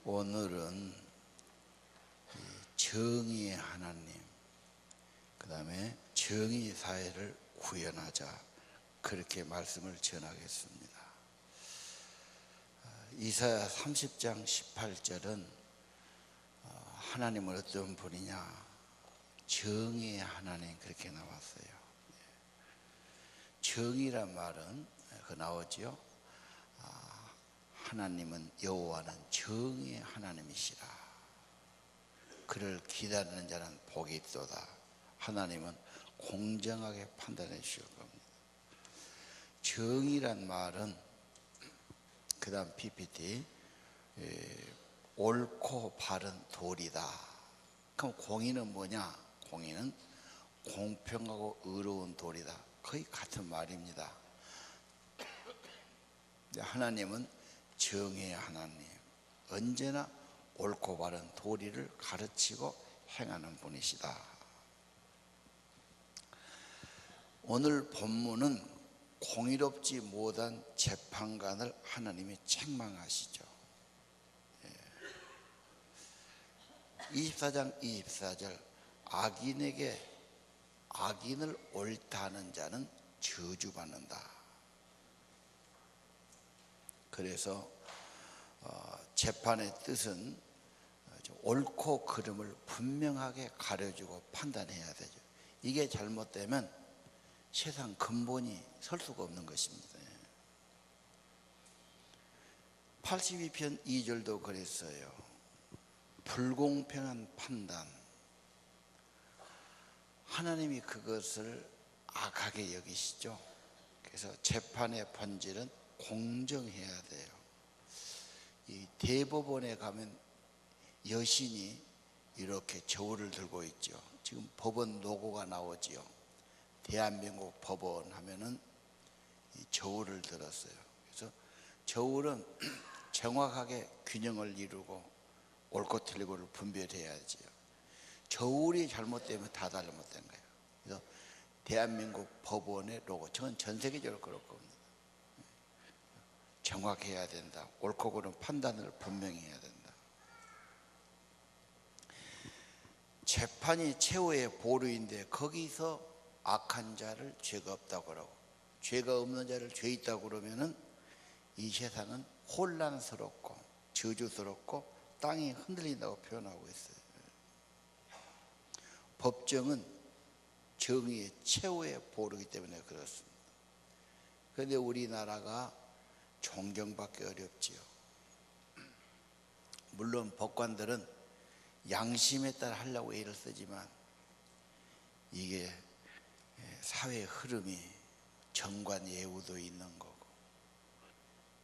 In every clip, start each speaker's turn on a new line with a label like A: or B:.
A: 오늘은 정의의 하나님, 그 다음에 정의 사회를 구현하자, 그렇게 말씀을 전하겠습니다. 이사야 30장 18절은 하나님은 어떤 분이냐, 정의의 하나님, 그렇게 나왔어요. 정의란 말은 그 나오죠. 하나님은, 여호와는 정의의 하나님이시라. 그를 기다리는 자는 복이 있도다. 하나님은 공정하게 판단해 주실 겁니다. 정의란 말은, 그 다음 PPT, 옳고 바른 도리다. 그럼 공의는 뭐냐? 공의는 공평하고 의로운 도리다. 거의 같은 말입니다. 하나님은 정의의 하나님, 언제나 옳고 바른 도리를 가르치고 행하는 분이시다. 오늘 본문은 공의롭지 못한 재판관을 하나님이 책망하시죠. 24장 24절, 악인에게 악인을 옳다 하는 자는 저주받는다. 그래서 재판의 뜻은 옳고 그름을 분명하게 가려주고 판단해야 되죠. 이게 잘못되면 세상 근본이 설 수가 없는 것입니다. 82편 2절도 그랬어요. 불공평한 판단, 하나님이 그것을 악하게 여기시죠. 그래서 재판의 본질은 공정해야 돼요. 이 대법원에 가면 여신이 이렇게 저울을 들고 있죠. 지금 법원 로고가 나오지요. 대한민국 법원 하면은 이 저울을 들었어요. 그래서 저울은 정확하게 균형을 이루고 옳고 틀리고를 분별해야지요. 저울이 잘못되면 다 잘못된 거예요. 그래서 대한민국 법원의 로고, 저건 전 세계적으로 그럴 겁니다. 정확해야 된다. 옳고 그른 판단을 분명히 해야 된다. 재판이 최후의 보루인데 거기서 악한 자를 죄가 없다고 그러고 죄가 없는 자를 죄 있다고 그러면은 이 세상은 혼란스럽고 저주스럽고 땅이 흔들린다고 표현하고 있어요. 법정은 정의의 최후의 보루이기 때문에 그렇습니다. 그런데 우리나라가 존경받기 어렵지요. 물론 법관들은 양심에 따라 하려고 애를 쓰지만 이게 사회의 흐름이 정관예우도 있는 거고,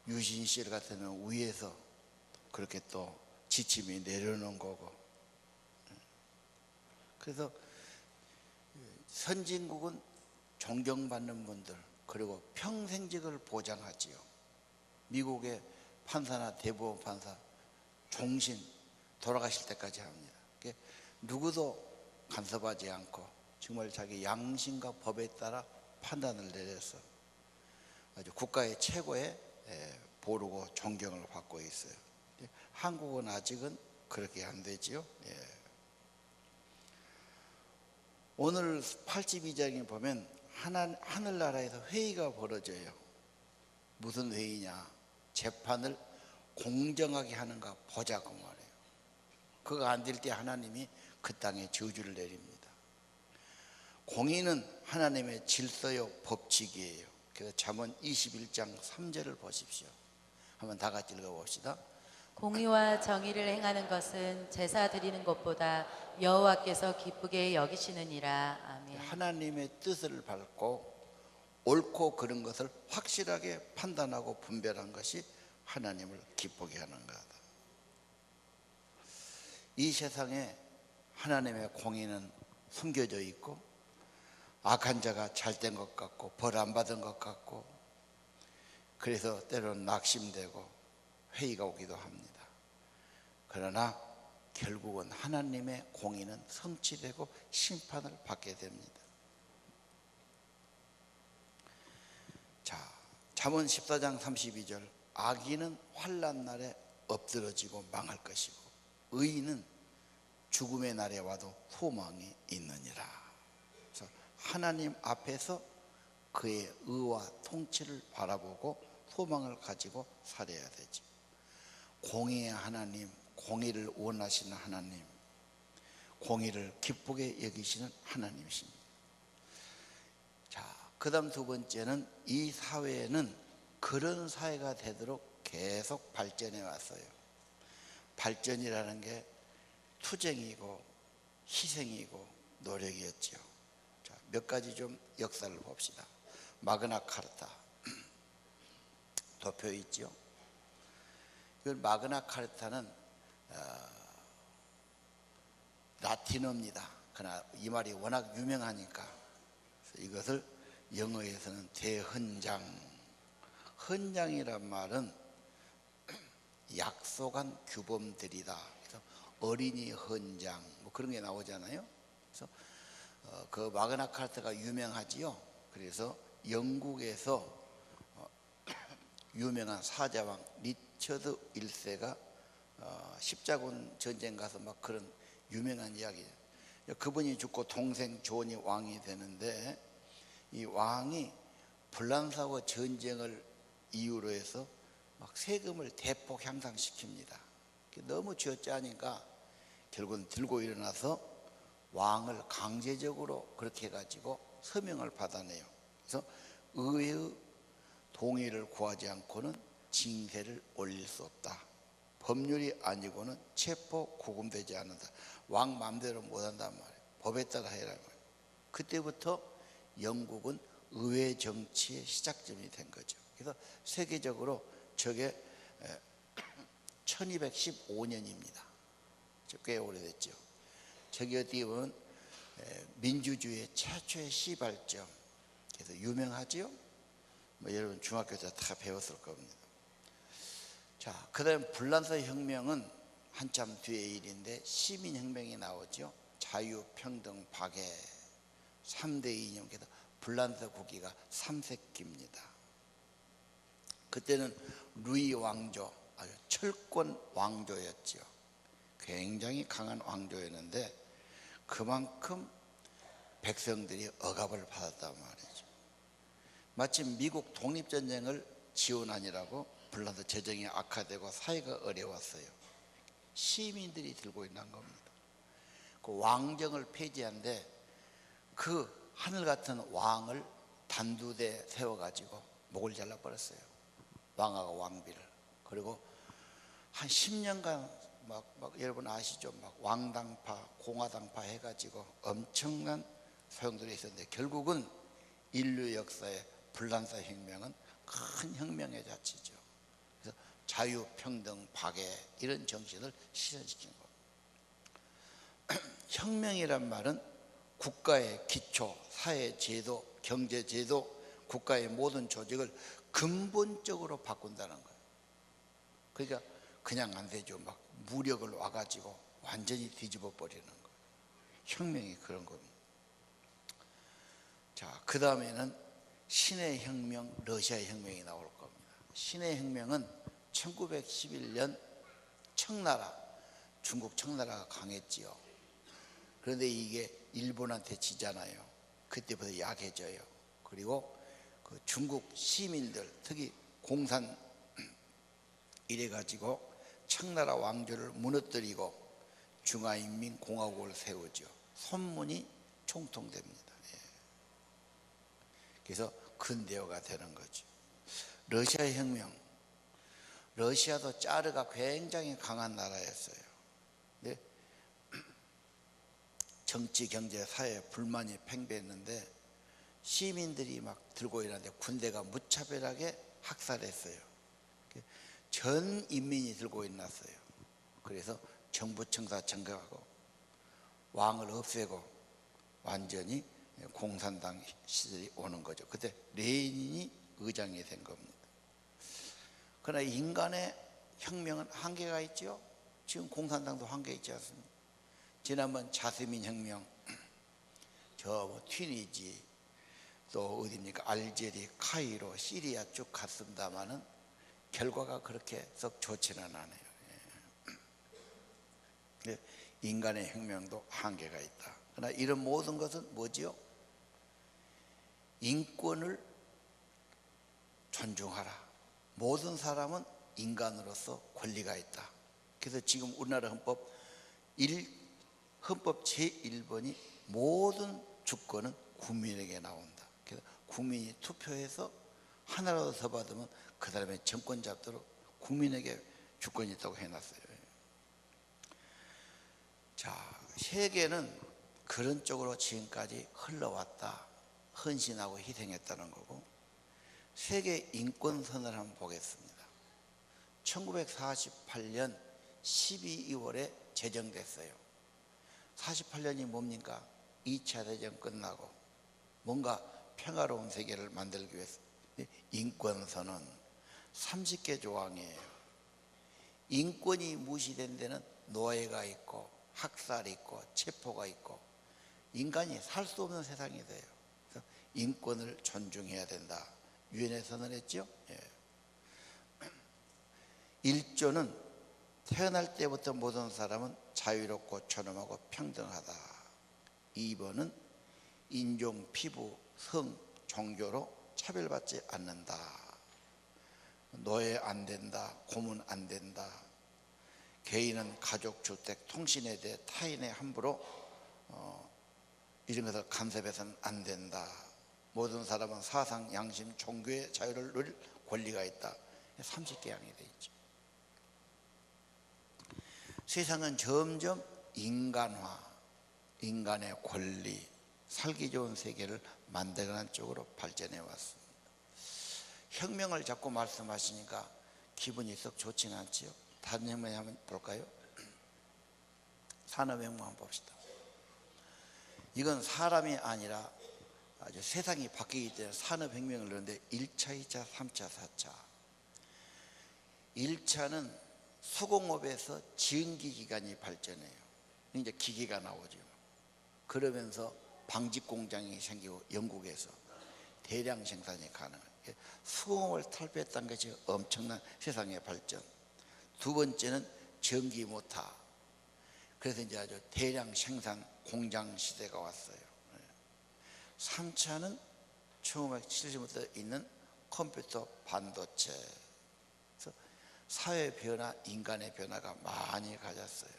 A: 유신실 같으면 위에서 그렇게 또 지침이 내려오는 거고, 그래서 선진국은 존경받는 분들, 그리고 평생직을 보장하지요. 미국의 판사나 대법원 판사 종신 돌아가실 때까지 합니다. 누구도 간섭하지 않고 정말 자기 양심과 법에 따라 판단을 내려서 아주 국가의 최고의 보루고 존경을 받고 있어요. 한국은 아직은 그렇게 안 되지요. 오늘 82장에 보면 하늘나라에서 회의가 벌어져요. 무슨 회의냐? 재판을 공정하게 하는가 보자고 말해요. 그거 안 될 때 하나님이 그 땅에 저주를 내립니다. 공의는 하나님의 질서요 법칙이에요. 그래서 잠언 21장 3절을 보십시오. 한번 다 같이 읽어봅시다.
B: 공의와 정의를 행하는 것은 제사 드리는 것보다 여호와께서 기쁘게 여기시느니라. 아멘.
A: 하나님의 뜻을 밟고 옳고 그른 것을 확실하게 판단하고 분별한 것이 하나님을 기쁘게 하는 거다. 이 세상에 하나님의 공의는 숨겨져 있고 악한 자가 잘된 것 같고 벌 안 받은 것 같고, 그래서 때로는 낙심되고 회의가 오기도 합니다. 그러나 결국은 하나님의 공의는 성취되고 심판을 받게 됩니다. 자, 잠언 14장 32절, 악인은 환난 날에 엎드러지고 망할 것이고 의인은 죽음의 날에 와도 소망이 있느니라. 그래서 하나님 앞에서 그의 의와 통치를 바라보고 소망을 가지고 살아야 되죠. 공의의 하나님, 공의를 원하시는 하나님, 공의를 기쁘게 여기시는 하나님이십니다. 자, 그 다음 두 번째는 이 사회는 그런 사회가 되도록 계속 발전해 왔어요. 발전이라는 게 투쟁이고 희생이고 노력이었죠. 자, 몇 가지 좀 역사를 봅시다. 마그나 카르타 도표 있죠. 이 마그나 카르타는 라틴어입니다. 그러나 이 말이 워낙 유명하니까 이것을 영어에서는 대헌장, 헌장이란 말은 약속한 규범들이다. 그래서 어린이 헌장 뭐 그런 게 나오잖아요. 그래서 그 마그나 카르타가 유명하지요. 그래서 영국에서 유명한 사자왕 리처드 1세가 십자군 전쟁 가서 막 그런 유명한 이야기예요. 그분이 죽고 동생 존이 왕이 되는데 이 왕이 불란사와 전쟁을 이유로 해서 막 세금을 대폭 향상시킵니다. 너무 쥐어짜니까 결국은 들고 일어나서 왕을 강제적으로 그렇게 해가지고 서명을 받아내요. 그래서 의회의 동의를 구하지 않고는 징세를 올릴 수 없다. 법률이 아니고는 체포 구금되지 않는다. 왕 마음대로 못한단 말이에요. 법에 따라 해라 말이에요. 그때부터 영국은 의회 정치의 시작점이 된 거죠. 그래서 세계적으로 저게 1215년입니다. 꽤 오래됐죠. 저기 어디 보면 민주주의의 최초의 시발점. 그래서 유명하지요. 뭐 여러분 중학교 때 다 배웠을 겁니다. 자, 그 다음 불란서 혁명은 한참 뒤의 일인데 시민혁명이 나오죠. 자유, 평등, 박애 3대 이념께서 불란서 국기가 3색기입니다. 그때는 루이 왕조, 아주 철권 왕조였죠. 굉장히 강한 왕조였는데 그만큼 백성들이 억압을 받았단 말이죠. 마침 미국 독립전쟁을 지원하느라고 불란서 재정이 악화되고 사회가 어려웠어요. 시민들이 들고 있는 겁니다. 그 왕정을 폐지한데 그 하늘 같은 왕을 단두대 세워가지고 목을 잘라버렸어요. 왕하고 왕비를. 그리고 한 10년간 막 여러분 아시죠? 막 왕당파, 공화당파 해가지고 엄청난 소용돌이 있었는데 결국은 인류 역사의 불란서 혁명은 큰 혁명의 자치죠. 그래서 자유, 평등, 박애 이런 정신을 실현시킨 겁니다. 혁명이란 말은 국가의 기초, 사회 제도, 경제 제도, 국가의 모든 조직을 근본적으로 바꾼다는 거예요. 그러니까 그냥 안 되죠. 막 무력을 와가지고 완전히 뒤집어 버리는 거예요. 혁명이 그런 겁니다. 자, 그 다음에는 신의 혁명, 러시아의 혁명이 나올 겁니다. 신의 혁명은 1911년 청나라, 중국 청나라가 강했지요. 그런데 이게 일본한테 지잖아요. 그때부터 약해져요. 그리고 그 중국 시민들, 특히 공산 이래가지고 청나라 왕조를 무너뜨리고 중화인민공화국을 세우죠. 선문이 총통됩니다. 예. 그래서 근대화가 되는 거죠. 러시아 혁명, 러시아도 짜르가 굉장히 강한 나라였어요. 근데 정치, 경제, 사회 불만이 팽배했는데 시민들이 막 들고 일하는데 군대가 무차별하게 학살했어요. 전 인민이 들고 일어났어요. 그래서 정부 청사 청각하고 왕을 없애고 완전히 공산당 시절이 오는 거죠. 그때 레닌이 의장이 된 겁니다. 그러나 인간의 혁명은 한계가 있죠. 지금 공산당도 한계 있지 않습니까? 지난번 자스민 혁명, 저 튀니지, 또 어디입니까? 알제리, 카이로, 시리아 쭉 갔습니다마는 결과가 그렇게 썩 좋지는 않아요. 인간의 혁명도 한계가 있다. 그러나 이런 모든 것은 뭐지요? 인권을 존중하라. 모든 사람은 인간으로서 권리가 있다. 그래서 지금 우리나라 헌법 제1번이 모든 주권은 국민에게 나온다. 그래서 국민이 투표해서 하나라도 더 받으면 그 다음에 정권 잡도록 국민에게 주권이 있다고 해놨어요. 자, 세계는 그런 쪽으로 지금까지 흘러왔다. 헌신하고 희생했다는 거고, 세계 인권선언을 한번 보겠습니다. 1948년 12월에 제정됐어요. 48년이 뭡니까? 2차 대전 끝나고 뭔가 평화로운 세계를 만들기 위해서 인권선언 30개 조항이에요. 인권이 무시된 데는 노예가 있고 학살이 있고 체포가 있고 인간이 살 수 없는 세상이 돼요. 그래서 인권을 존중해야 된다. 유엔에 선언했죠. 1조는 태어날 때부터 모든 사람은 자유롭고 존엄하고 평등하다. 2번은 인종, 피부, 성, 종교로 차별받지 않는다. 노예 안 된다. 고문 안 된다. 개인은 가족, 주택, 통신에 대해 타인의 함부로 이런 것을 간섭해서는 안 된다. 모든 사람은 사상, 양심, 종교의 자유를 누릴 권리가 있다. 30개항이 되어 있죠. 세상은 점점 인간화, 인간의 권리, 살기 좋은 세계를 만들어가는 쪽으로 발전해 왔습니다. 혁명을 자꾸 말씀하시니까 기분이 썩 좋지는 않지요. 다른 혁명 한번 볼까요? 산업혁명 한번 봅시다. 이건 사람이 아니라 아주 세상이 바뀌기 때문에 산업혁명을 넣는데 1차, 2차, 3차, 4차. 1차는 수공업에서 전기기관이 발전해요. 이제 기계가 나오죠. 그러면서 방직공장이 생기고 영국에서 대량 생산이 가능해요. 수공업을 탈피했다는 것이 엄청난 세상의 발전. 두 번째는 전기모터. 그래서 이제 아주 대량 생산 공장 시대가 왔어요. 3차는 1970년부터 있는 컴퓨터 반도체. 그래서 사회 변화, 인간의 변화가 많이 가졌어요.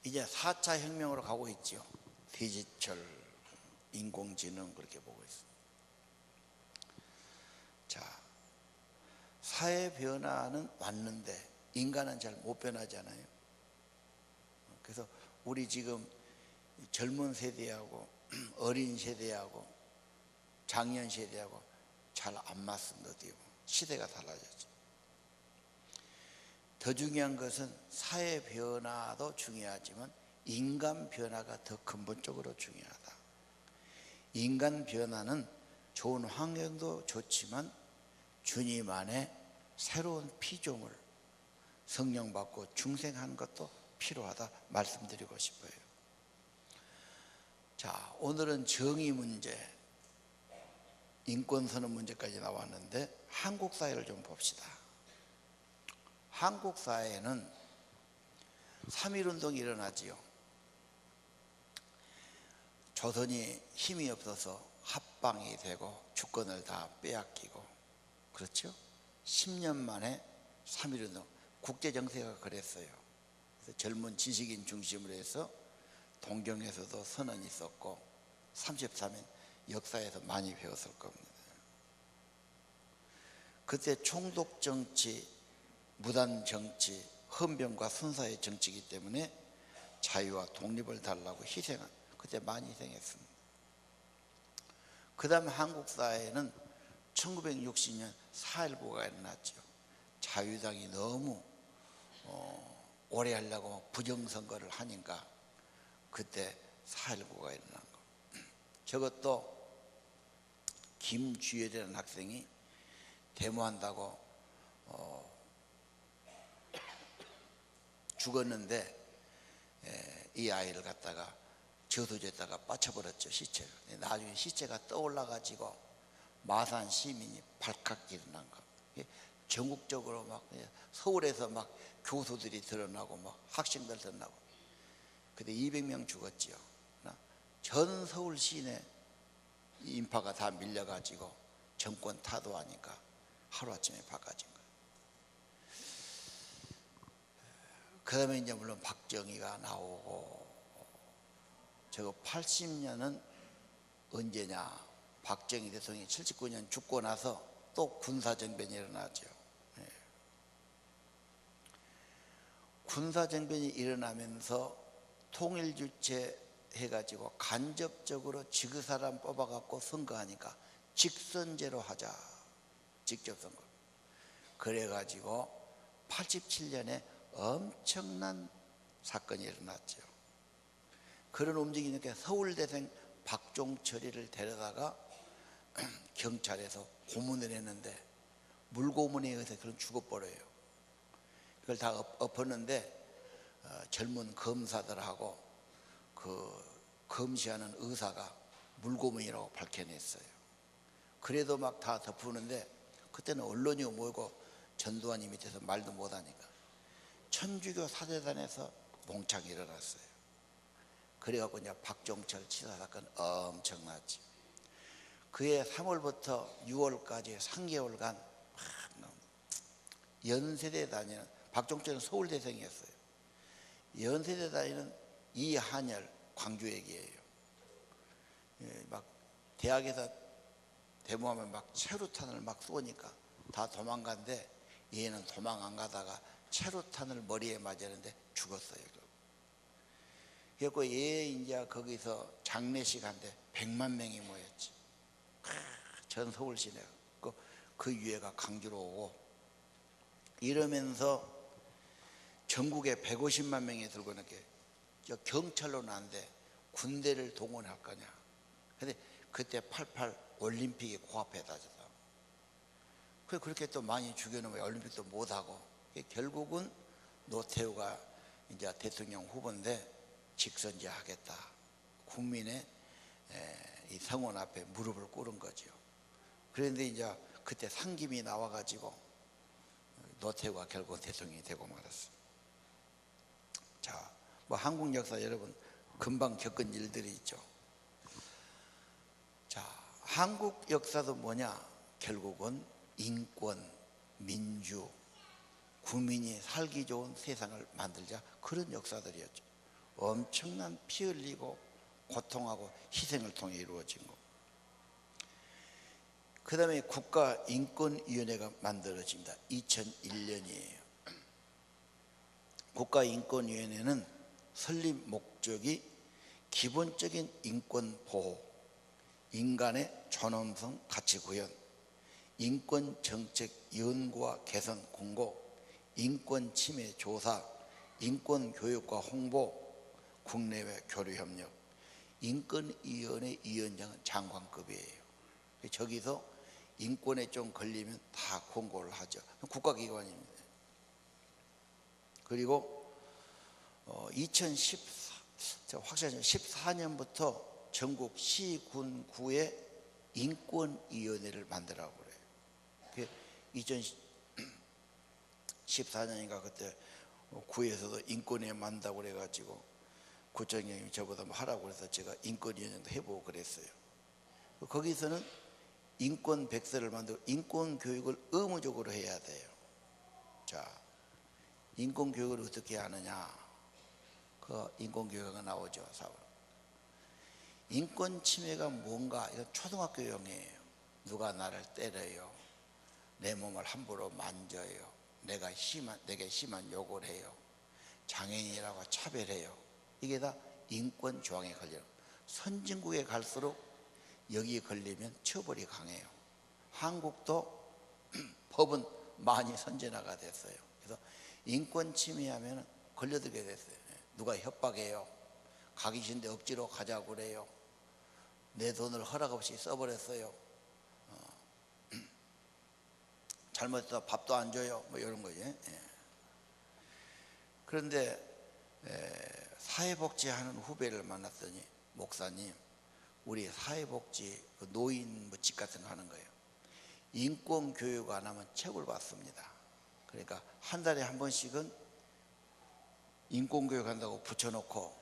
A: 이제 4차 혁명으로 가고 있죠. 디지털, 인공지능 그렇게 보고 있습니다. 자, 사회 변화는 왔는데 인간은 잘 못 변하잖아요. 그래서 우리 지금 젊은 세대하고 어린 세대하고 장년 세대하고 잘 안 맞습니다. 시대가 달라졌죠. 더 중요한 것은 사회 변화도 중요하지만 인간 변화가 더 근본적으로 중요하다. 인간 변화는 좋은 환경도 좋지만 주님 안에 새로운 피조물 성령 받고 중생하는 것도 필요하다 말씀드리고 싶어요. 자, 오늘은 정의 문제, 인권선언 문제까지 나왔는데 한국 사회를 좀 봅시다. 한국 사회는 3.1운동이 일어나지요. 조선이 힘이 없어서 합방이 되고 주권을 다 빼앗기고, 그렇죠? 10년 만에 3.1운동, 국제정세가 그랬어요. 그래서 젊은 지식인 중심으로 해서 동경에서도 선언이 있었고 33년 역사에서 많이 배웠을 겁니다. 그때 총독정치, 무단정치, 헌병과 순사의 정치이기 때문에 자유와 독립을 달라고 희생한, 그때 많이 희생했습니다. 그 다음 한국 사회는 1960년 4.19가 일어났죠. 자유당이 너무 오래 하려고 부정선거를 하니까 그때 4.19가 일어난 거. 저것도 김주열이라는 학생이 데모한다고 죽었는데 이 아이를 갖다가 저수지에다가 빠쳐버렸죠, 시체를. 나중에 시체가 떠올라 가지고 마산 시민이 발칵 일어난 거. 전국적으로 막 서울에서 막 교수들이 드러나고 막 학생들 드러나고. 그때 200명 죽었지요. 전 서울 시내 인파가 다 밀려가지고 정권 타도하니까 하루아침에 바꿔진 거예요. 그 다음에 이제 물론 박정희가 나오고, 저거 80년은 언제냐? 박정희 대통령이 79년 죽고 나서 또 군사정변이 일어나죠. 예. 군사정변이 일어나면서 통일주체 해가지고 간접적으로 지그 사람 뽑아갖고 선거하니까 직선제로 하자. 직접 선거. 그래가지고 87년에 엄청난 사건이 일어났죠. 그런 움직이니까 서울대생 박종철이를 데려다가 경찰에서 고문을 했는데 물고문에 의해서 그런 죽어버려요. 그걸 다 엎었는데 젊은 검사들하고 그 검시하는 의사가 물고문이라고 밝혀냈어요. 그래도 막 다 덮으는데 그때는 언론이 모이고 전두환이 밑에서 말도 못하니까 천주교 사대단에서 몽창이 일어났어요. 그래갖고 이제 박종철 치사 사건 엄청났지. 그해 3월부터 6월까지 3개월간 연세대 다니는, 박종철은 서울대생이었어요. 연세대 다니는 이한열 광주 얘기예요. 막 대학에서 데모하면 막 체루탄을 막 쏘니까 다 도망간데 얘는 도망 안 가다가 체루탄을 머리에 맞았는데 죽었어요. 그래서 얘 이제 거기서 장례식 한데 100만 명이 모였지. 전 서울 시내. 그 유해가 강주로 오고 이러면서 전국에 150만 명이 들고 이렇게 경찰로는 안 돼. 군대를 동원할 거냐. 근데 그때 88 올림픽이 코앞에 다졌다. 그렇게 또 많이 죽여놓으면 올림픽도 못하고, 결국은 노태우가 이제 대통령 후보인데 직선제 하겠다. 국민의 이 성원 앞에 무릎을 꿇은 거죠. 그런데 이제 그때 상김이 나와가지고 노태우가 결국 대통령이 되고 말았어. 자, 뭐 한국 역사 여러분 금방 겪은 일들이 있죠. 자, 한국 역사도 뭐냐? 결국은 인권, 민주, 국민이 살기 좋은 세상을 만들자, 그런 역사들이었죠. 엄청난 피 흘리고 고통하고 희생을 통해 이루어진 거. 그 다음에 국가인권위원회가 만들어집니다. 2001년이에요. 국가인권위원회는 설립 목적이 기본적인 인권 보호, 인간의 존엄성 가치 구현, 인권 정책 연구와 개선 공고, 인권 침해 조사, 인권 교육과 홍보, 국내외 교류 협력. 인권위원회 위원장은 장관급이에요. 저기서 인권에 좀 걸리면 다 권고를 하죠. 국가기관입니다. 그리고 2014년부터 전국 시, 군, 구에 인권위원회를 만들라고 그래요. 2014년인가 그때 구에서도 인권위원회 만든다고 그래가지고 구청장님이 저보다 뭐 하라고 그래서 제가 인권위원회도 해보고 그랬어요. 거기서는 인권 백서를 만들고 인권 교육을 의무적으로 해야 돼요. 자, 인권 교육을 어떻게 하느냐? 그 인권 교육가 나오죠. 인권 침해가 뭔가? 이건 초등학교용이에요. 누가 나를 때려요, 내 몸을 함부로 만져요, 내게 심한 욕을 해요, 장애인이라고 차별해요. 이게 다 인권 조항에 걸려요. 선진국에 갈수록 여기에 걸리면 처벌이 강해요. 한국도 법은 많이 선진화가 됐어요. 그래서 인권 침해하면 걸려들게 됐어요. 누가 협박해요, 가기 싫은데 억지로 가자고 그래요, 내 돈을 허락 없이 써버렸어요, 잘못해서 밥도 안 줘요, 뭐 이런 거지. 그런데 사회복지하는 후배를 만났더니, 목사님, 우리 사회복지 노인 집 같은 거 하는 거예요. 인권 교육 안 하면 체벌 받습니다. 그러니까 한 달에 한 번씩은 인권 교육 한다고 붙여놓고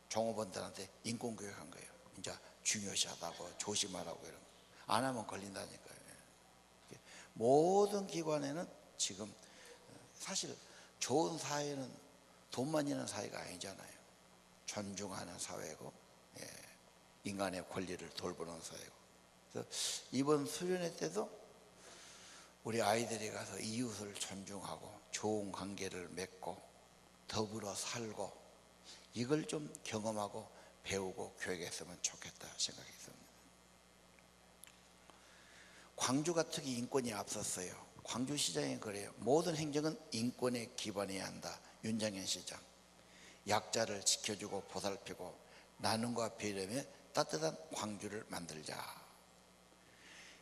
A: 종업원들한테 인권 교육 한 거예요. 이제 중요시하다고 조심하라고 이런 거. 안 하면 걸린다니까요. 모든 기관에는 지금 사실 좋은 사회는 돈만 있는 사회가 아니잖아요. 존중하는 사회고, 인간의 권리를 돌보는 사회고. 그래서 이번 수련회 때도 우리 아이들이 가서 이웃을 존중하고 좋은 관계를 맺고 더불어 살고 이걸 좀 경험하고 배우고 교육했으면 좋겠다 생각했습니다. 광주가 특히 인권이 앞섰어요. 광주시장이 그래요. 모든 행정은 인권에 기반해야 한다. 윤장현 시장. 약자를 지켜주고 보살피고 나눔과 배려의 따뜻한 광주를 만들자.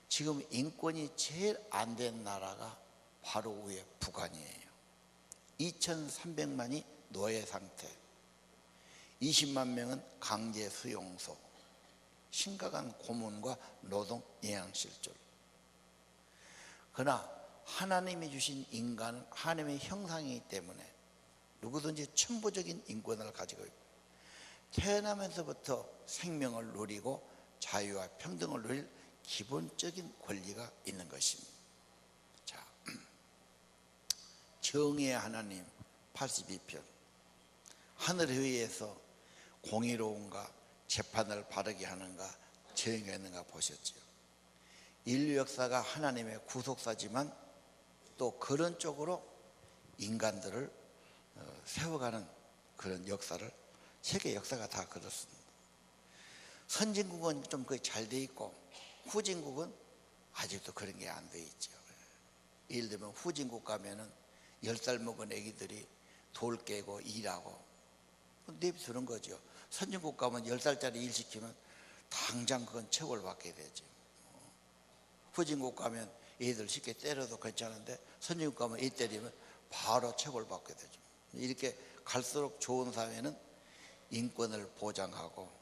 A: 지금 인권이 제일 안 된 나라가 바로 위에 북한이에요. 2,300만이 노예 상태, 20만 명은 강제 수용소, 심각한 고문과 노동 영양실조. 그러나 하나님이 주신 인간은 하나님의 형상이기 때문에 누구든지 천부적인 인권을 가지고 있고 태어나면서부터 생명을 누리고 자유와 평등을 누릴 기본적인 권리가 있는 것입니다. 자, 정의의 하나님 82편. 하늘 위에서 공의로운가 재판을 바르게 하는가 정의하는가 보셨지요. 인류 역사가 하나님의 구속사지만 또 그런 쪽으로 인간들을 세워가는 그런 역사를 세계 역사가 다 그렇습니다. 선진국은 좀 거의 잘 돼 있고 후진국은 아직도 그런 게 안 돼 있죠. 예를 들면 후진국 가면은 10살 먹은 애기들이 돌 깨고 일하고 내비두는 거죠. 선진국 가면 10살짜리 일 시키면 당장 그건 처벌받게 되죠. 후진국 가면 애들 쉽게 때려도 괜찮은데 선진국 가면 애 때리면 바로 처벌받게 되죠. 이렇게 갈수록 좋은 사회는 인권을 보장하고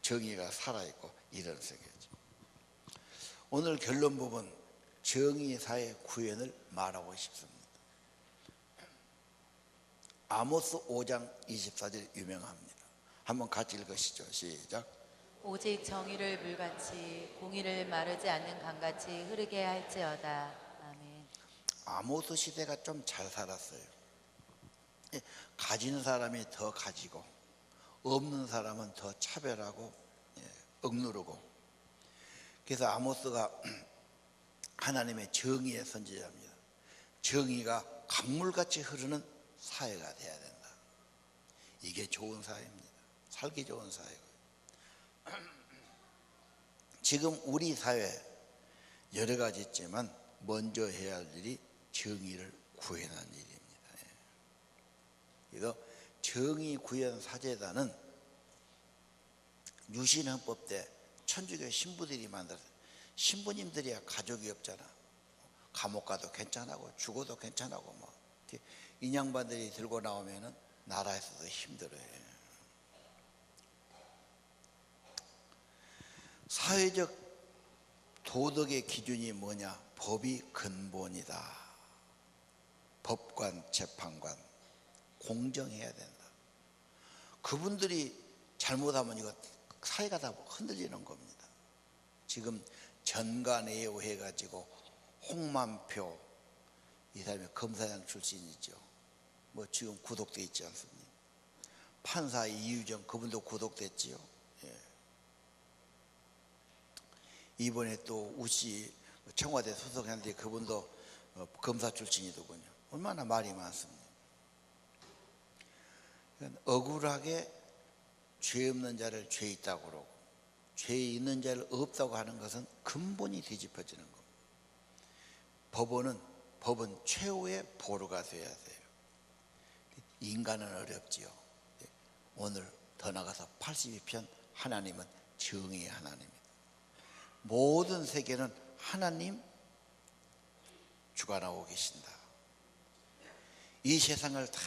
A: 정의가 살아있고 이런 세계죠. 오늘 결론 부분 정의사회 구현을 말하고 싶습니다. 아모스 5장 24절 유명합니다. 한번 같이 읽으시죠. 시작.
B: 오직 정의를 물같이 공의를 마르지 않는 강같이 흐르게 할지어다. 아멘.
A: 아모스 시대가 좀 잘 살았어요. 가진 사람이 더 가지고 없는 사람은 더 차별하고 억누르고. 그래서 아모스가 하나님의 정의의 선지자입니다. 정의가 강물같이 흐르는 사회가 돼야 된다. 이게 좋은 사회입니다. 살기 좋은 사회고. 지금 우리 사회 여러 가지 있지만 먼저 해야 할 일이 정의를 구현하는 일입니다. 그래서 정의 구현 사제단은 유신헌법 때 천주교 신부들이 만들었어요. 신부님들이야 가족이 없잖아. 감옥 가도 괜찮고 죽어도 괜찮고 뭐 인양반들이 들고 나오면은 나라에서도 힘들어요. 사회적 도덕의 기준이 뭐냐? 법이 근본이다. 법관, 재판관 공정해야 된다. 그분들이 잘못하면 이거 사회가 다 흔들리는 겁니다. 지금 전관예우 해가지고 홍만표 이 사람이 검사장 출신이죠. 뭐 지금 구속돼 있지 않습니까? 판사 이유정 그분도 구속됐지요. 이번에 또 우씨 청와대 소속했는데 그분도 검사 출신이더군요. 얼마나 말이 많습니다. 억울하게 죄 없는 자를 죄 있다고 그러고 죄 있는 자를 없다고 하는 것은 근본이 뒤집어지는 겁니다. 법은 최후의 보루가 되어야 돼요. 인간은 어렵지요. 오늘 더 나가서 82편 하나님은 정의의 하나님입니다. 모든 세계는 하나님 주관하고 계신다. 이 세상을 다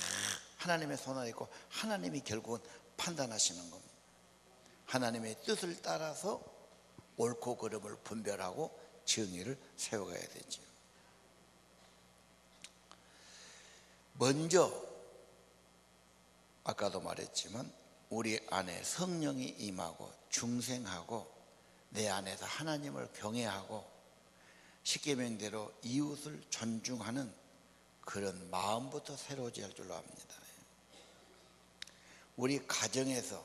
A: 하나님의 손 안에 있고 하나님이 결국은 판단하시는 겁니다. 하나님의 뜻을 따라서 옳고 그름을 분별하고 정의를 세워가야 되죠. 먼저 아까도 말했지만 우리 안에 성령이 임하고 중생하고 내 안에서 하나님을 경외하고 십계명대로 이웃을 존중하는 그런 마음부터 새로워져야 할 줄로 압니다. 우리 가정에서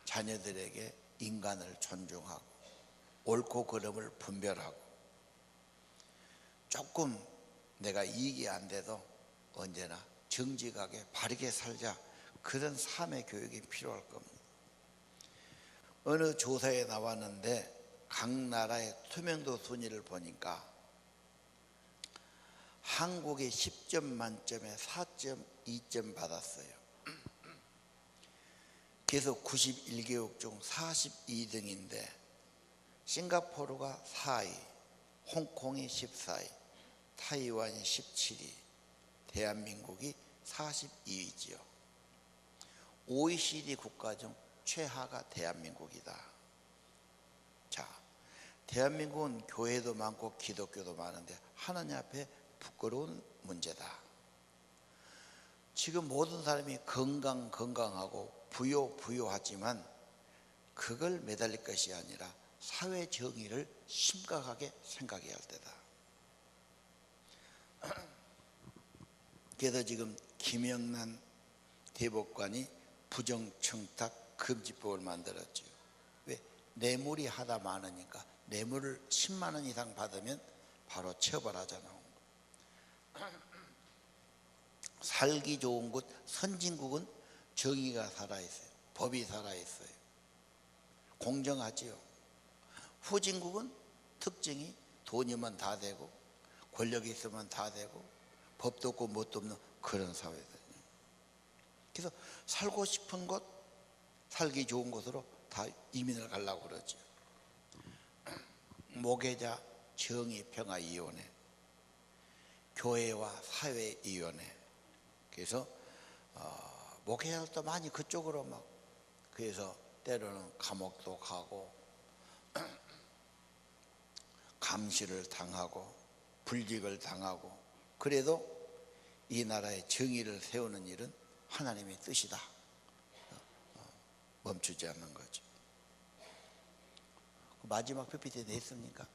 A: 자녀들에게 인간을 존중하고 옳고 그름을 분별하고 조금 내가 이익이 안 돼도 언제나 정직하게 바르게 살자, 그런 삶의 교육이 필요할 겁니다. 어느 조사에 나왔는데 각 나라의 투명도 순위를 보니까 한국이 10점 만점에 4.2점 받았어요. 그래서 91개국 중 42등인데 싱가포르가 4위, 홍콩이 14위, 타이완이 17위, 대한민국이 42위지요. OECD 국가 중 최하가 대한민국이다. 자, 대한민국은 교회도 많고 기독교도 많은데 하나님 앞에 부끄러운 문제다. 지금 모든 사람이 건강하고 부유하지만 그걸 매달릴 것이 아니라 사회 정의를 심각하게 생각해야 할 때다. 그래서 지금 김영란 대법관이 부정청탁 금지법을 만들었죠. 왜? 뇌물이 하다 많으니까 뇌물을 10만 원 이상 받으면 바로 처벌하잖아. 살기 좋은 곳 선진국은 정의가 살아있어요. 법이 살아있어요. 공정하지요. 후진국은 특징이 돈이면 다 되고 권력이 있으면 다 되고 법도 없고 뭣도 없는 그런 사회거든요. 그래서 살고 싶은 곳, 살기 좋은 곳으로 다 이민을 가려고 그러죠. 목회자 정의평화위원회, 교회와 사회위원회. 그래서 목회자도 많이 그쪽으로 막, 그래서 때로는 감옥도 가고 감시를 당하고 불직을 당하고, 그래도 이 나라의 정의를 세우는 일은 하나님의 뜻이다. 멈추지 않는 거죠. 마지막 PPT 냈습니까?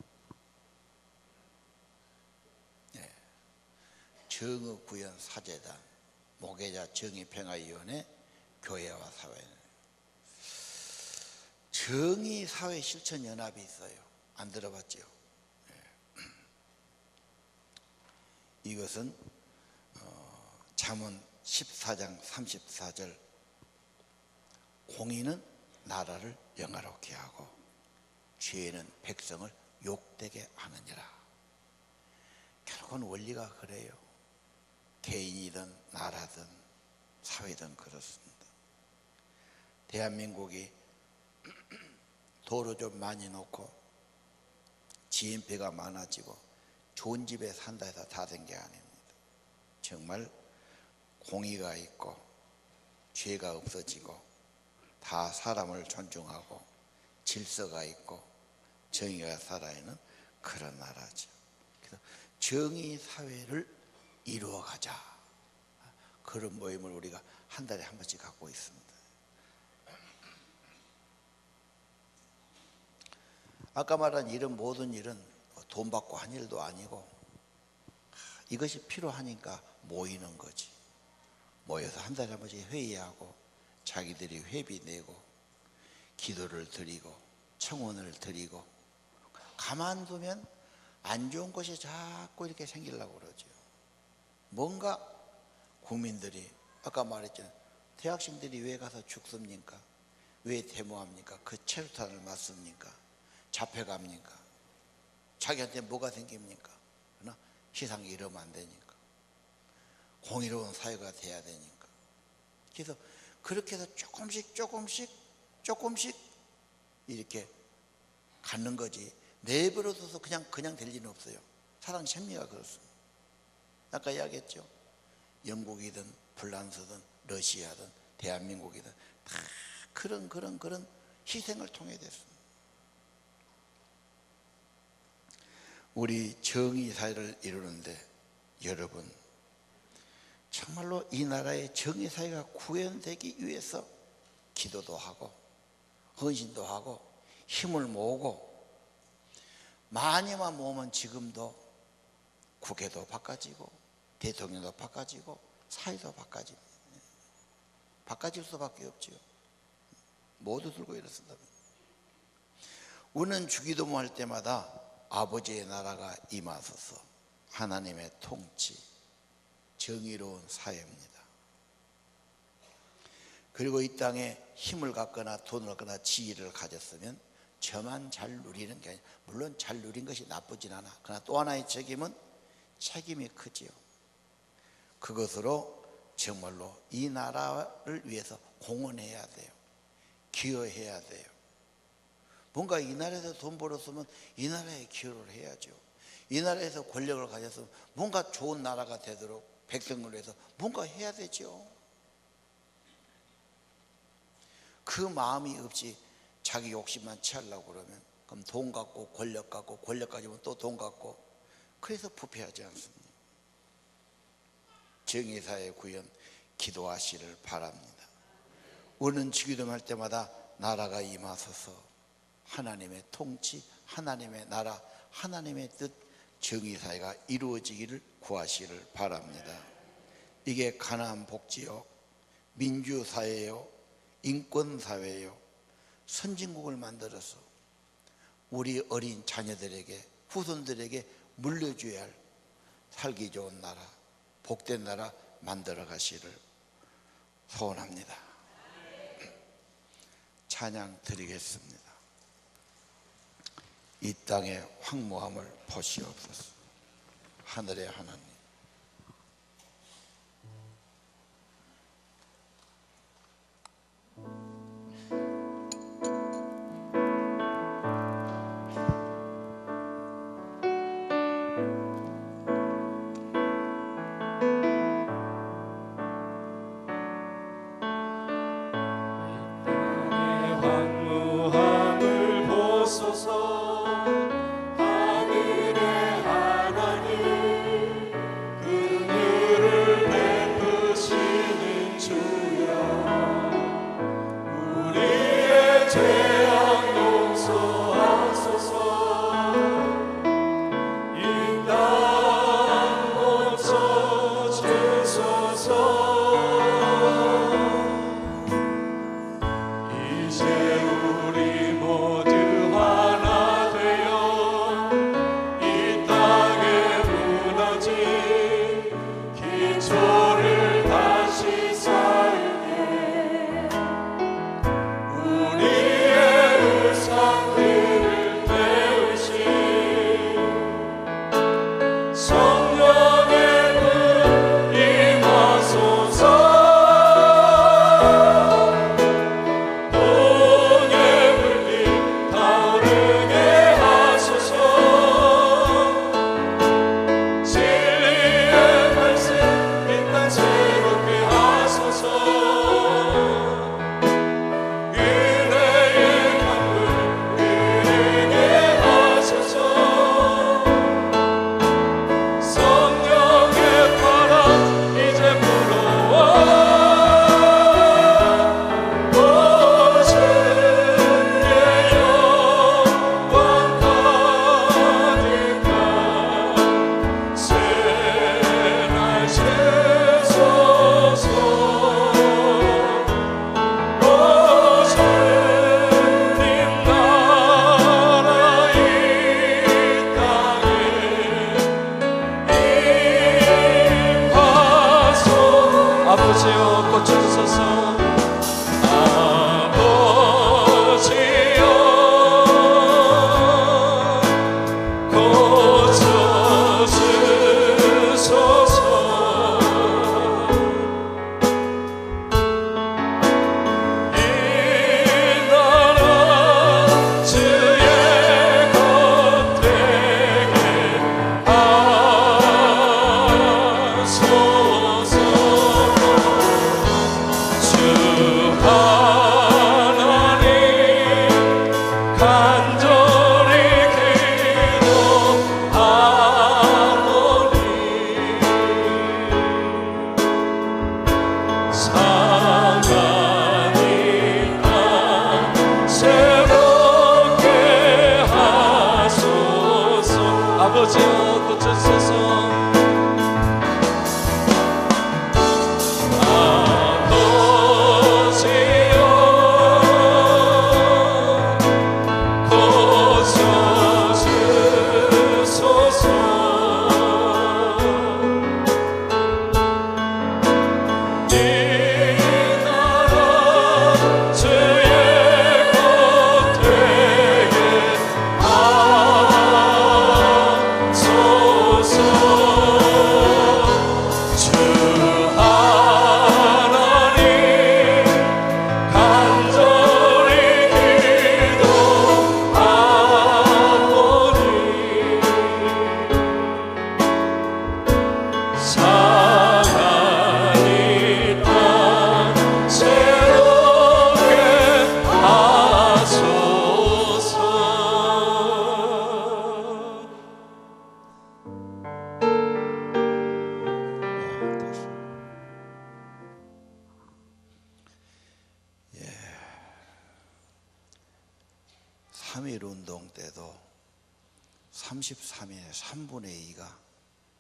A: 네. 정의구현사재단, 목회자 정의평화위원회, 교회와 사회. 정의사회실천연합이 있어요. 안 들어봤죠? 네. 이것은 잠언 14장 34절, 공의는 나라를 영화롭게 하고 죄는 백성을 욕되게 하느니라. 결국은 원리가 그래요. 개인이든 나라든 사회든 그렇습니다. 대한민국이 도로 좀 많이 놓고 지인배가 많아지고 좋은 집에 산다 해서 다 된 게 아닙니다. 정말 공의가 있고 죄가 없어지고 다 사람을 존중하고 질서가 있고 정의가 살아있는 그런 나라죠. 그래서 정의 사회를 이루어가자, 그런 모임을 우리가 한 달에 한 번씩 갖고 있습니다. 아까 말한 이런 모든 일은 돈 받고 한 일도 아니고 이것이 필요하니까 모이는 거지. 모여서 한 달에 한 번씩 회의하고 자기들이 회비 내고 기도를 드리고 청원을 드리고, 가만두면 안 좋은 것이 자꾸 이렇게 생기려고 그러죠. 뭔가 국민들이, 아까 말했잖아요. 대학생들이 왜 가서 죽습니까? 왜 데모합니까? 그 체류탄을 맞습니까? 잡혀갑니까? 자기한테 뭐가 생깁니까? 그러나 세상이 이러면 안 되니까, 공의로운 사회가 돼야 되니까. 그래서 그렇게 해서 조금씩 이렇게 갖는 거지, 내버려둬서 그냥 될 일은 없어요. 사랑 심리가 그렇습니다. 아까 이야기했죠. 영국이든 프랑스든 러시아든 대한민국이든 다 그런 희생을 통해 됐습니다. 우리 정의사회를 이루는데 여러분 정말로 이 나라의 정의사회가 구현되기 위해서 기도도 하고 헌신도 하고 힘을 모으고 많이만 모으면 지금도 국회도 바꿔지고 대통령도 바꿔지고 사회도 바꿔질 수밖에 없지요. 모두 들고 일어선다. 우리는 주기도모 할 때마다 아버지의 나라가 임하소서, 하나님의 통치, 정의로운 사회입니다. 그리고 이 땅에 힘을 갖거나 돈을 갖거나 지위를 가졌으면 저만 잘 누리는 게 아니라, 물론 잘 누린 것이 나쁘진 않아. 그러나 또 하나의 책임은 책임이 크지요. 그것으로 정말로 이 나라를 위해서 공헌해야 돼요. 기여해야 돼요. 뭔가 이 나라에서 돈 벌었으면 이 나라에 기여를 해야죠. 이 나라에서 권력을 가졌으면 뭔가 좋은 나라가 되도록 백성을 위해서 뭔가 해야 되죠. 그 마음이 없이 자기 욕심만 채우려고 그러면 그럼 돈 갖고 권력 갖고 권력 가지면 또 돈 갖고, 그래서 부패하지 않습니다. 정의사회 구현 기도하시를 바랍니다. 우리는 주기도할 때마다 나라가 임하소서, 하나님의 통치, 하나님의 나라, 하나님의 뜻, 정의사회가 이루어지기를 구하시를 바랍니다. 이게 가나안 복지요, 민주사회요, 인권사회요, 선진국을 만들어서 우리 어린 자녀들에게, 후손들에게 물려줘야 할 살기 좋은 나라, 복된 나라 만들어 가시를 소원합니다. 찬양 드리겠습니다. 이 땅의 황무함을 보시옵소서. 하늘의 하나님,
C: 황무함을 보소서. 아버지여 고쳐주소서. 주 아버지여 고쳐주소서
A: 운동 때도 33의 3분의 2가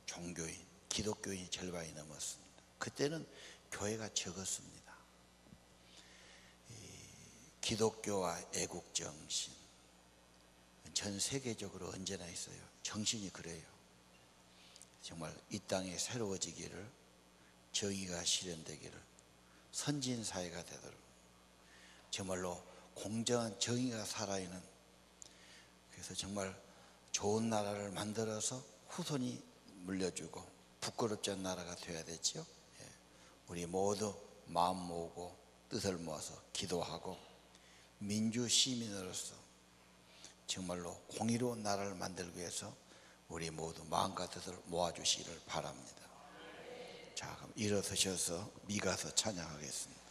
A: 종교인, 기독교인이 절반이 넘었습니다. 그때는 교회가 적었습니다. 기독교와 애국정신, 전 세계적으로 언제나 있어요. 정신이 그래요. 정말 이 땅이 새로워지기를, 정의가 실현되기를, 선진사회가 되도록 정말로 공정한 정의가 살아있는, 그래서 정말 좋은 나라를 만들어서 후손이 물려주고 부끄럽지 않은 나라가 되어야 되죠. 우리 모두 마음 모으고 뜻을 모아서 기도하고 민주 시민으로서 정말로 공의로운 나라를 만들기 위해서 우리 모두 마음과 뜻을 모아주시기를 바랍니다. 자, 그럼 일어서셔서 미가서 찬양하겠습니다.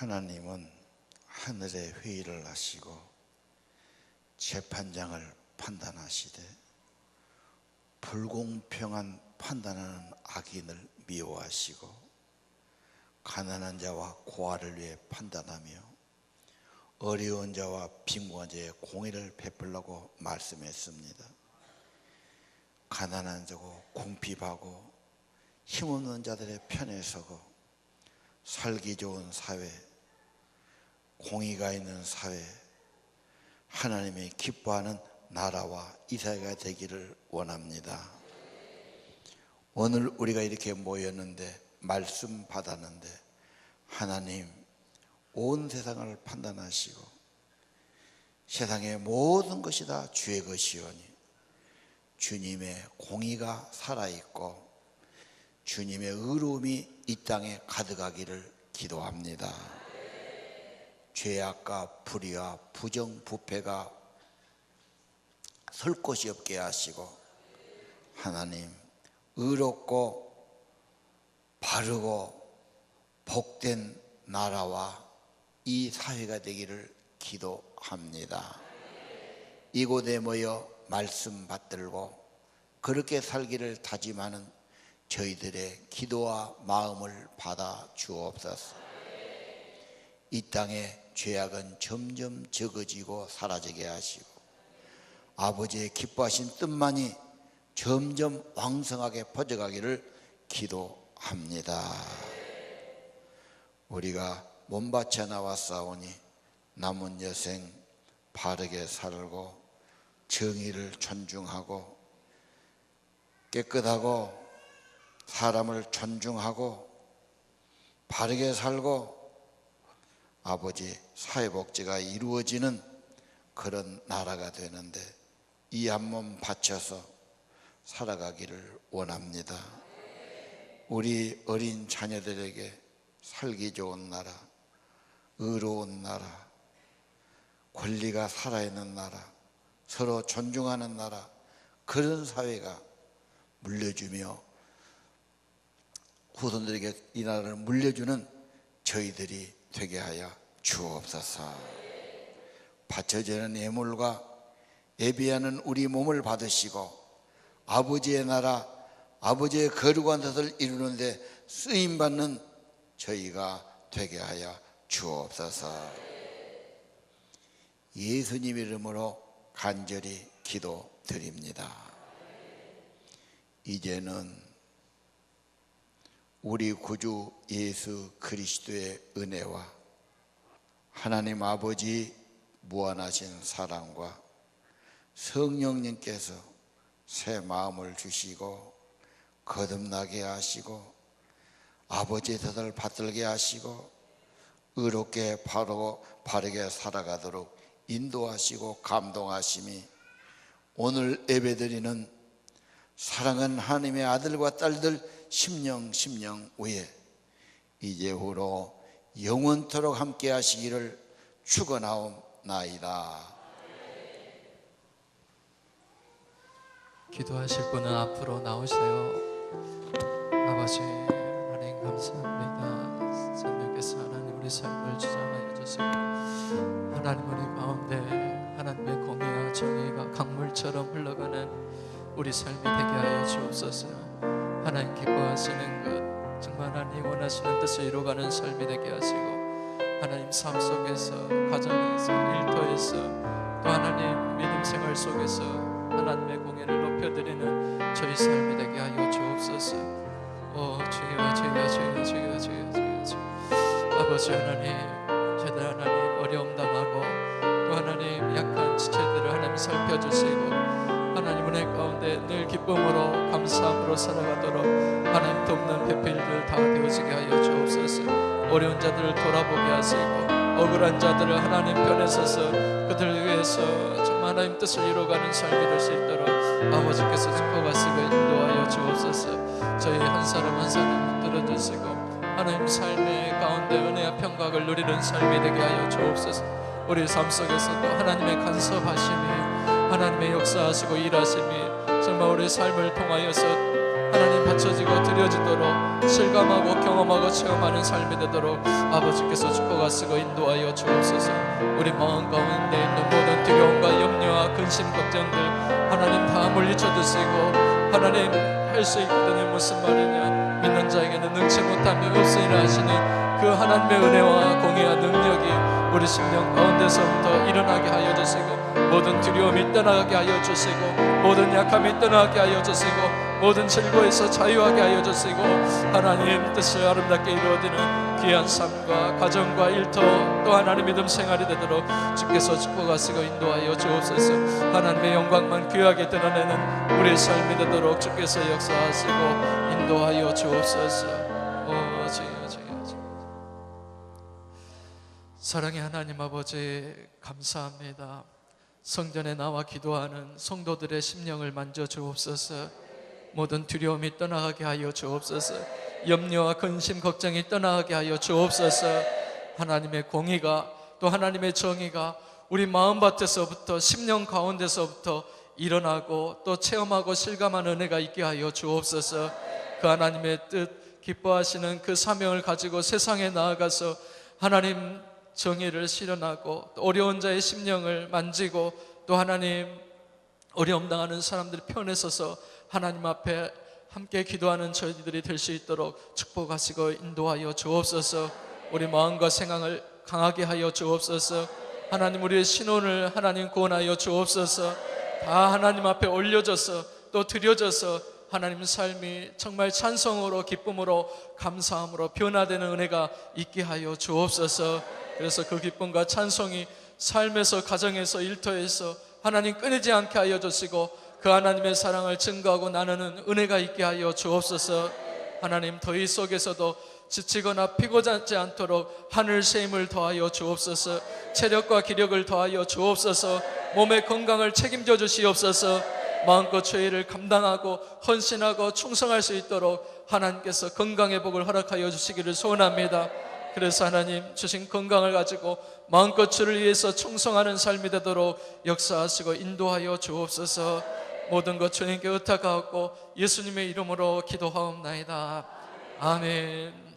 A: 하나님은 하늘에 회의를 하시고 재판장을 판단하시되 불공평한 판단하는 악인을 미워하시고 가난한 자와 고아를 위해 판단하며 어려운 자와 빈곤한 자의 공의를 베풀라고 말씀했습니다. 가난한 자고 궁핍하고 힘없는 자들의 편에 서고 살기 좋은 사회, 공의가 있는 사회, 하나님이 기뻐하는 나라와 이 사회가 되기를 원합니다. 오늘 우리가 이렇게 모였는데 말씀 받았는데 하나님 온 세상을 판단하시고 세상의 모든 것이 다 주의 것이오니 주님의 공의가 살아있고 주님의 의로움이 이 땅에 가득하기를 기도합니다. 죄악과 불의와 부정 부패가 설 곳이 없게 하시고 하나님 의롭고 바르고 복된 나라와 이 사회가 되기를 기도합니다. 이곳에 모여 말씀 받들고 그렇게 살기를 다짐하는 저희들의 기도와 마음을 받아 주옵소서. 이 땅에 죄악은 점점 적어지고 사라지게 하시고 아버지의 기뻐하신 뜻만이 점점 왕성하게 퍼져가기를 기도합니다. 우리가 몸바쳐 나왔사오니 남은 여생 바르게 살고 정의를 존중하고 깨끗하고 사람을 존중하고 바르게 살고 아버지 사회복지가 이루어지는 그런 나라가 되는데 이 한 몸 바쳐서 살아가기를 원합니다. 우리 어린 자녀들에게 살기 좋은 나라, 의로운 나라, 권리가 살아있는 나라, 서로 존중하는 나라, 그런 사회가 물려주며 후손들에게 이 나라를 물려주는 저희들이 되게 하여 주옵소서. 바쳐지는 예물과 예비하는 우리 몸을 받으시고 아버지의 나라, 아버지의 거룩한 뜻을 이루는 데 쓰임받는 저희가 되게 하여 주옵소서. 예수님 이름으로 간절히 기도드립니다. 이제는 우리 구주 예수 그리스도의 은혜와 하나님 아버지 무한하신 사랑과 성령님께서 새 마음을 주시고 거듭나게 하시고 아버지의 뜻을 받들게 하시고 의롭게 바르게 살아가도록 인도하시고 감동하심이 오늘 예배드리는 사랑하는 하나님의 아들과 딸들 심령 위에 이제후로 영원토록 함께 하시기를 축원하옵나이다.
C: 기도하실 분은 앞으로 나오세요. 아버지 하나님 감사합니다. 성령께서 하나님 우리 삶을 주장하여 주시고 하나님 우리 가운데 하나님의 공의와 정의가 강물처럼 흘러가는 우리 삶이 되게 하여 주옵소서. 하나님 기뻐하시는 것 정말 하나님 원하시는 뜻을 이루어가는 삶이 되게 하시고 하나님 삶 속에서 가정에서 일터에서 또 하나님 믿음 생활 속에서 하나님의 공의를 높여드리는 저희 삶이 되게 하여 주옵소서. 주여 아버지 하나님 저희들 하나님 어려움 당하고 또 하나님 약한 지체들을 하나님 살펴주시고 하나님 은혜 가운데 늘 기쁨으로 감사함으로 살아가도록 하나님 돕는 배필들 다 되어지게 하여 주옵소서. 어려운 자들을 돌아보게 하시고 억울한 자들을 하나님 편에 서서 그들을 위해서 정말 하나님 뜻을 이루어가는 삶이 될 수 있도록 아버지께서 축복하시고 인도하여 주옵소서. 저희 한 사람 한 사람 붙들어주시고 하나님 삶의 가운데 은혜와 평강을 누리는 삶이 되게 하여 주옵소서. 우리 삶 속에서도 하나님의 간섭하심이 하나님의 역사하시고 일하심이 정말 우리 삶을 통하여서 하나님 바쳐지고 드려지도록 실감하고 경험하고 체험하는 삶이 되도록 아버지께서 축복하시고 인도하여 주옵소서. 우리 마음 가운데 있는 모든 두려움과 염려와 근심 걱정들 하나님 다 물리쳐 주시고 하나님 할 수 있거든요. 무슨 말이냐, 믿는 자에게는 능치 못함이 없으리라 하시는 그 하나님의 은혜와 공의와 능력이 우리 심령 가운데서부터 일어나게 하여 주시고 모든 두려움이 떠나게 하여 주시고 모든 약함이 떠나게 하여 주시고 모든 질고에서 자유하게 하여 주시고 하나님 뜻을 아름답게 이루어지는 귀한 삶과 가정과 일터 또 하나님 믿음 생활이 되도록 주께서 축복하시고 인도하여 주옵소서. 하나님의 영광만 귀하게 드러내는 우리의 삶이 되도록 주께서 역사하시고 인도하여 주옵소서. 사랑의 하나님 아버지 감사합니다. 성전에 나와 기도하는 성도들의 심령을 만져 주옵소서. 모든 두려움이 떠나가게 하여 주옵소서. 염려와 근심 걱정이 떠나가게 하여 주옵소서. 하나님의 공의가 또 하나님의 정의가 우리 마음밭에서부터 심령 가운데서부터 일어나고 또 체험하고 실감하는 은혜가 있게 하여 주옵소서. 그 하나님의 뜻 기뻐하시는 그 사명을 가지고 세상에 나아가서 하나님 정의를 실현하고 또 어려운 자의 심령을 만지고 또 하나님 어려움 당하는 사람들 편에 서서 하나님 앞에 함께 기도하는 저희들이 될 수 있도록 축복하시고 인도하여 주옵소서. 우리 마음과 생각을 강하게 하여 주옵소서. 하나님 우리의 신혼을 하나님 구원하여 주옵소서. 다 하나님 앞에 올려져서 또 드려져서 하나님 삶이 정말 찬송으로 기쁨으로 감사함으로 변화되는 은혜가 있게 하여 주옵소서. 그래서 그 기쁨과 찬송이 삶에서 가정에서 일터에서 하나님 끊이지 않게 하여 주시고 그 하나님의 사랑을 증거하고 나누는 은혜가 있게 하여 주옵소서. 하나님 더위 속에서도 지치거나 피곤하지 않도록 하늘 새 힘을 더하여 주옵소서. 체력과 기력을 더하여 주옵소서. 몸의 건강을 책임져 주시옵소서. 마음껏 죄를 감당하고 헌신하고 충성할 수 있도록 하나님께서 건강의 복을 허락하여 주시기를 소원합니다. 그래서 하나님 주신 건강을 가지고 마음껏 주를 위해서 충성하는 삶이 되도록 역사하시고 인도하여 주옵소서. 모든 것 주님께 의탁하옵고 예수님의 이름으로 기도하옵나이다. 아멘.